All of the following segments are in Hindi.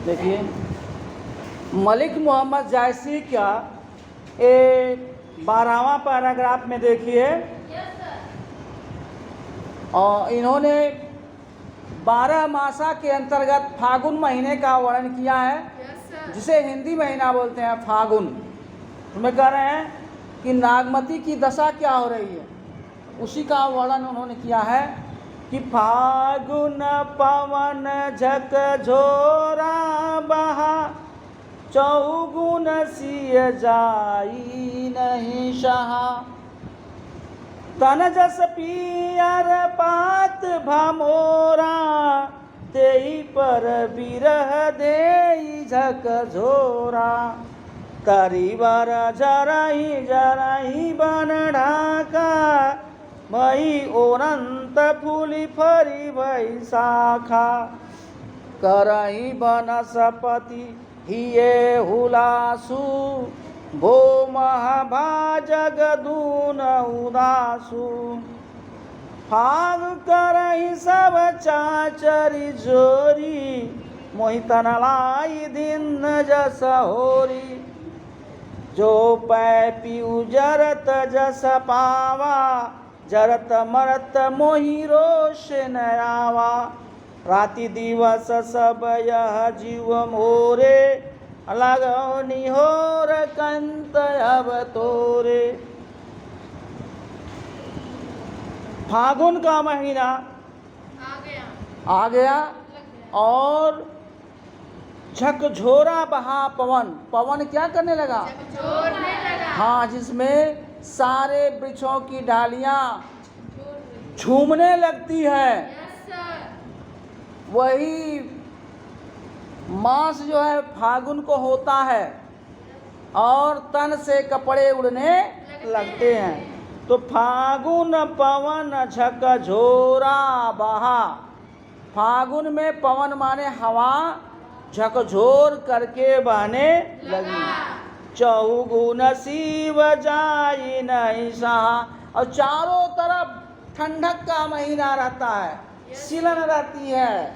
देखिए मलिक मोहम्मद जायसी का 12वां पैराग्राफ में देखिए, और इन्होंने 12 मासा के अंतर्गत फागुन महीने का वर्णन किया है, जिसे हिंदी महीना बोलते हैं फागुन। उसमें कह रहे हैं कि नागमती की दशा क्या हो रही है, उसी का वर्णन उन्होंने किया है कि फागुन पवन झकझोरा बहा, चौगुन सिय जाई नहीं सहा। तन जस पियर पात भमोरा, तेई पर बिरह देई झकझोरा। तरीवर जरही बन ढाका, मई ओरंत फूली फरी भई शाखा। करही बनस्पति हिये हुलासु, भो महाभाजग दून उदासु। फाग करही सब चाचरी जोरी, मोहितन लाई दिन जस होरी। जो पै पियु जरत जस पावा, जरत मरत मोहि रोष न आवा। राति दिवस सब यह जीव मोरे, लगौ निहोर कंत अब तोरे। फागुन का महीना आ गया और झकझोरा बहा पवन। पवन क्या करने लगा? हाँ, जिसमें सारे वृक्षों की डालियां झूमने लगती है। वही मास जो है फागुन को होता है और तन से कपड़े उड़ने लगते हैं। तो फागुन पवन झकझोरा बहा। फागुन में पवन माने हवा झकझोर करके बहने लगी। चौगुन शिव जाई नहीं सहा। और चारों तरफ ठंडक का महीना रहता है, सिलन रहती है,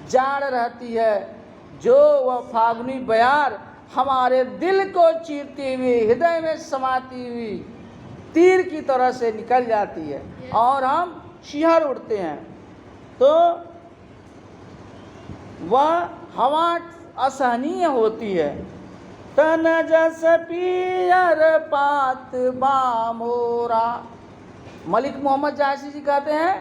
जाड़ रहती है। जो वह फागुनी बयार हमारे दिल को चीरती हुई, हृदय में समाती हुई तीर की तरह से निकल जाती है और हम शिहर उठते हैं। तो वह हवा असहनीय होती है। तन जस पियर पात बामोरा। मलिक मोहम्मद जायसी जी कहते हैं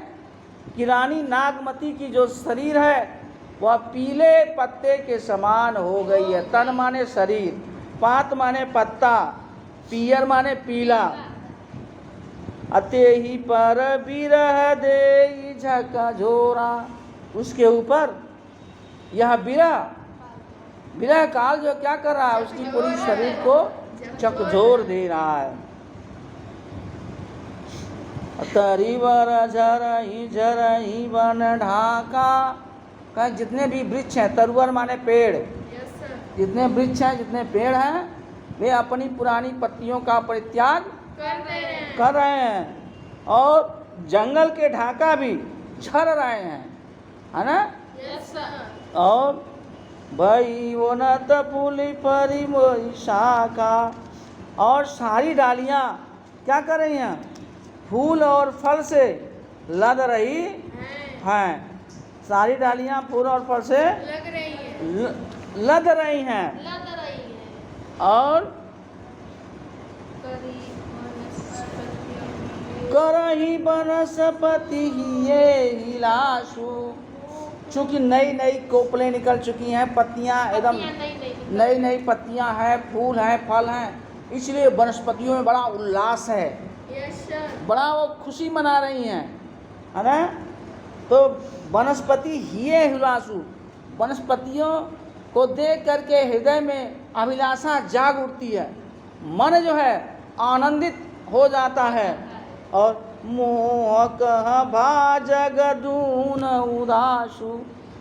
कि रानी नागमती की जो शरीर है वह पीले पत्ते के समान हो गई है। तन माने शरीर, पात माने पत्ता, पियर माने पीला। अते ही पर बिरह दे झकझोरा। उसके ऊपर यह विरह काल जो क्या कर रहा है, उसकी पूरी शरीर को झकझोर दे रहा है। तरीवर झरही बन ढाका। कहीं जितने भी वृक्ष हैं, तरुवर माने पेड़, जितने वृक्ष हैं, जितने पेड़ हैं, वे अपनी पुरानी पत्तियों का परित्याग कर रहे हैं और जंगल के ढाका भी झर रहे हैं, है ना? और भई वो न फूली फरी मोई शाखा। और सारी डालियां क्या कर रही हैं? फूल और फल से लद रही हैं। सारी डालियां फूल और फल से लद रही हैं। और करही बनस्पति ये हिलासु। चूँकि नई नई कोपलें निकल चुकी हैं, पत्तियां एकदम नई नई पत्तियां हैं, फूल हैं, फल हैं, इसलिए वनस्पतियों में बड़ा उल्लास है, बड़ा वो खुशी मना रही हैं, है ना? तो वनस्पति हिये हिलासु। वनस्पतियों को देख करके हृदय में अभिलाषा जाग उठती है, मन जो है आनंदित हो जाता है। और मोह कह भाजग दून उदासु।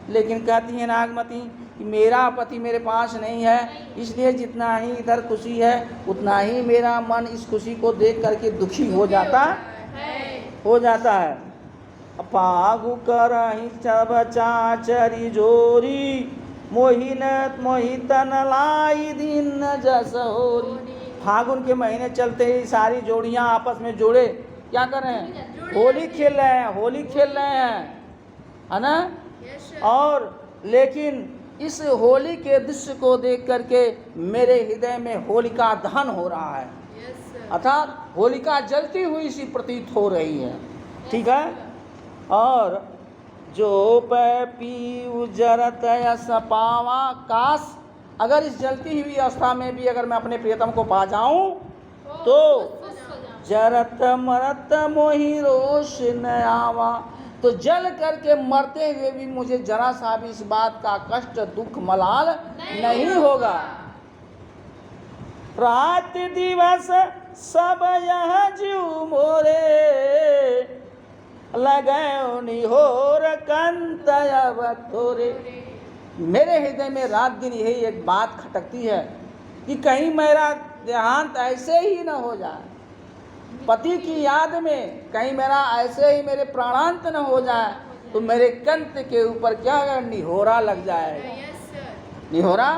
लेकिन कहती है नागमती कि मेरा पति मेरे पास नहीं है, इसलिए जितना ही इधर खुशी है उतना ही मेरा मन इस खुशी को देख करके दुखी हो जाता है। फागु करही सब चाचरी जोरी, मोहितन लाई दिन जस होरी। फागुन के महीने चलते ही सारी जोड़ियां आपस में जोड़े क्या कर रहे हैं, होली खेल रहे हैं, होली खेल रहे हैं, है ना। और लेकिन इस होली के दृश्य को देख करके मेरे हृदय में होलिका दहन हो रहा है, अर्थात होलिका जलती हुई सी प्रतीत हो रही है। ठीक है। और जो पी उजरत यस पावा, काश अगर इस जलती हुई अवस्था में भी अगर मैं अपने प्रियतम को पा जाऊं तो जरत मरत मोहि रोष न आवा, तो जल करके मरते हुए भी मुझे जरा सा भी इस बात का कष्ट दुख मलाल नहीं होगा। रात दिवस सब यह जीव मोरे, लगे निहोर कंत अब तोरे। मेरे हृदय में रात दिन यही एक बात खटकती है कि कहीं मेरा देहांत ऐसे ही न हो जाए, पति की याद में कहीं मेरा ऐसे ही मेरे प्राणांत न हो जाए, तो मेरे कंत के ऊपर क्या निहोरा लग जाएगा, निहोरा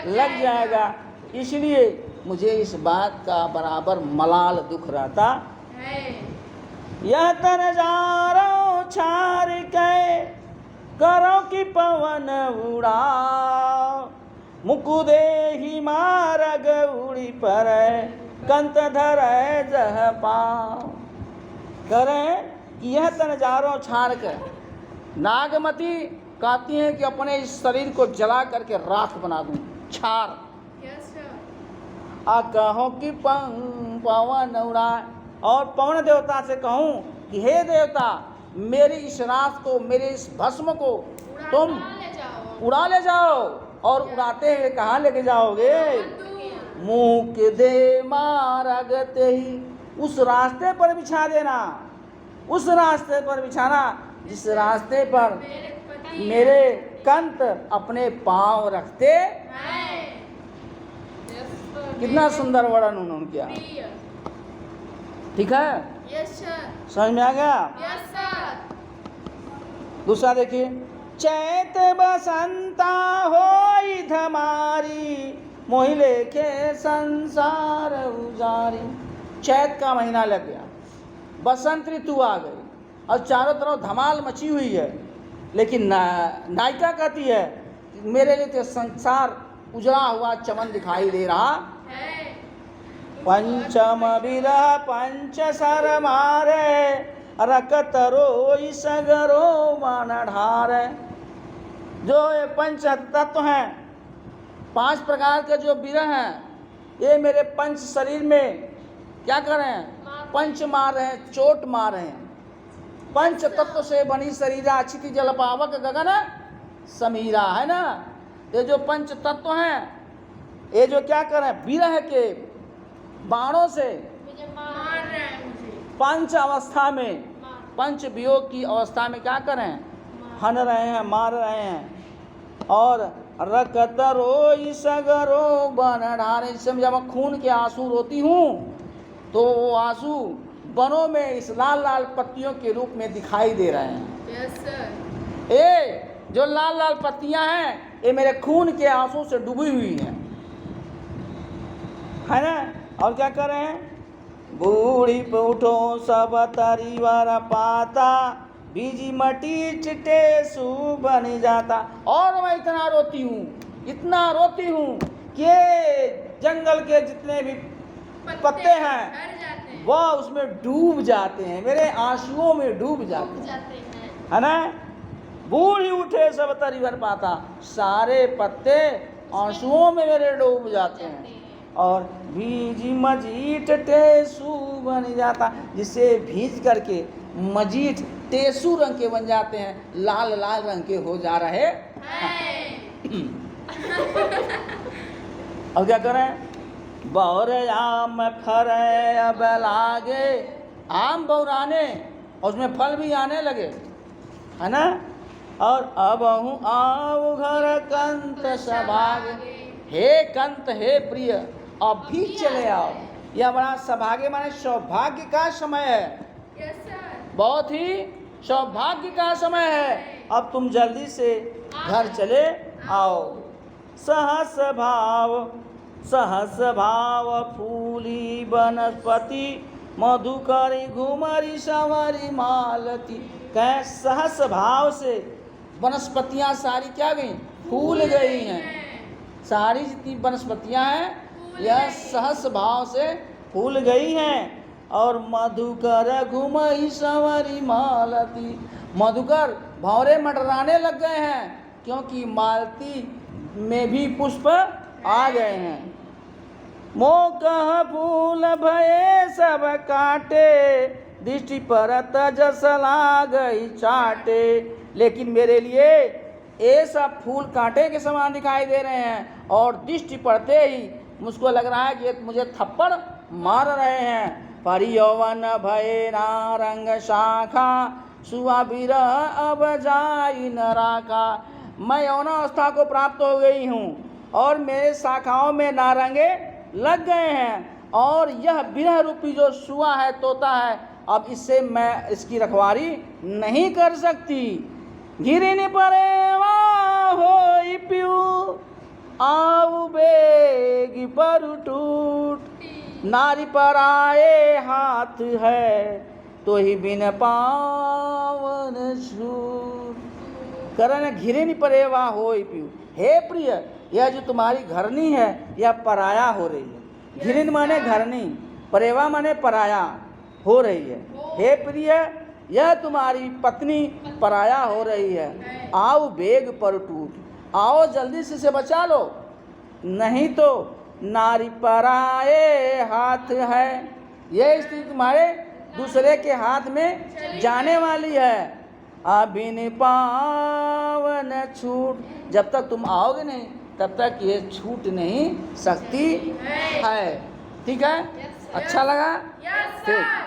लग जाएगा। इसलिए मुझे इस बात का बराबर मलाल दुख रहता है। यह तनजारो छार के करो कि पवन उड़ाओ, मुकुदे ही मारग उड़ी पर कंत धर जह पाओ। करें कि यह तनजारों छाड़ कर, नागमती कहती हैं कि अपने इस शरीर को जला करके राख बना दूं, छार। आ कहो कि पवन उड़ाए, और पवन देवता से कहूं कि हे देवता मेरी इस राख को, मेरे इस भस्म को तुम उड़ा ले जाओ। और उड़ाते हुए कहाँ लेके जाओगे, मुँह के दे मारगते ही, उस रास्ते पर बिछा देना, उस रास्ते पर बिछाना जिस रास्ते पर मेरे कंत अपने पांव रखते। कितना सुंदर वर्णन उन्होंने किया। ठीक है, समझ में आ गया। दूसरा देखिए, चैत बसंता होई धमारी, मोहि लेखे संसार उजारी। चैत का महीना लग गया, बसंत ऋतु आ गई और चारों तरफ धमाल मची हुई है, लेकिन नायिका कहती है मेरे लिए तो संसार उजड़ा हुआ चमन दिखाई दे रहा है। पंचम विरह पंच सर मारे, रकत रोई सगरो मन ढारे। जो ये पंच तत्व हैं, 5 प्रकार के जो विरह हैं, ये मेरे पंच शरीर में क्या कर रहे हैं, पंच मार रहे हैं, चोट मार रहे हैं। पंच तत्व से बनी शरीरा, क्षिति जल पावक गगन समीरा, है ना। ये जो पंच तत्व हैं, ये जो क्या कर रहे हैं, विरह के बाणों से मार रहे हैं मुझे। पंच अवस्था में, पंच वियोग की अवस्था में क्या कर रहे हैं, हन रहे हैं, मार रहे हैं। और रकत रोई सगरो बन ढारे, जब मैं खून के आंसू रोती हूँ तो वो आंसू बनों में इस लाल लाल पत्तियों के रूप में दिखाई दे रहे हैं। Yes sir. ये जो लाल लाल पत्तियां हैं, ये मेरे खून के आंसू से डूबी हुई हैं, है ना। और क्या कर रहे हैं, बूढ़ी पे उठो सब तरीवर पाता, बीजी मटी चिटे सू बन जाता। और मैं इतना रोती हूँ, इतना रोती हूँ कि जंगल के जितने भी पत्ते हैं वह उसमें डूब जाते हैं, मेरे आंसुओं में डूब जाते हैं, है ना। बूढ़ी उठे सब तरीवर पाता, सारे पत्ते आंसुओं में मेरे डूब जाते हैं। और भीजी मजीठ टेसू बन जाता, जिससे भीज करके मजीठ टेसू रंग के बन जाते हैं, लाल लाल रंग के हो जा रहे हैं। अब क्या करें, बौर आम फरे अब लागे, आम बौराने और उसमें फल भी आने लगे, है ना। और अब हूँ आओ घर कंत सभागे, हे कंत हे प्रिय अब भी चले आओ। यह बड़ा सभागे माने सौभाग्य का समय है। बहुत ही सौभाग्य का समय है। अब तुम जल्दी से घर चले आओ। सहस भाव फूली बनस्पति, मधुकरी घुमरी संवरी मालती। कह सहस भाव से वनस्पतियां सारी क्या गई, फूल गई हैं। सारी जितनी वनस्पतियां हैं यह सहस भाव से फूल गई हैं। और मधुकर घुमई संवरी मालती, मधुकर भंवरे मंडराने लग गए हैं, क्योंकि मालती में भी पुष्प आ गए हैं। मोकह फूल भये सब काटे, दृष्टि परत जस लागई चाटे। लेकिन मेरे लिए ये सब फूल कांटे के समान दिखाई दे रहे हैं, और दृष्टि पड़ते ही मुझको लग रहा है कि मुझे थप्पड़ मार रहे हैं। पर यौवन भये नारंग शाखा, सुआ बिरह अब जाई न राखा। मैं यौनावस्था को प्राप्त हो गई हूँ, और मेरे शाखाओं में नारंगे लग गए हैं, और यह बिरह रूपी जो सुआ है, तोता है, अब इससे मैं इसकी रखवाली नहीं कर सकती। गिरिन परेवा होई पियू, आऊ बेग पर टूट। नारी पर आए हाथ है, तो ही बिन पावन छूट। करण घिरिन परेवा होई पियू, हे प्रिय, यह जो तुम्हारी घरनी है यह पराया हो रही है। घिरिन माने घरनी, परेवा माने पराया हो रही है। हे प्रिय, यह तुम्हारी पत्नी पराया हो रही है। आओ बेग पर टूट, आओ जल्दी से इसे बचा लो, नहीं तो नारी पराए हाथ है। यह स्त्री तुम्हारे दूसरे के हाथ में जाने वाली है। अबिन पावन छूट, जब तक तुम आओगे नहीं तब तक ये छूट नहीं सकती है। ठीक है, अच्छा लगा? ठीक।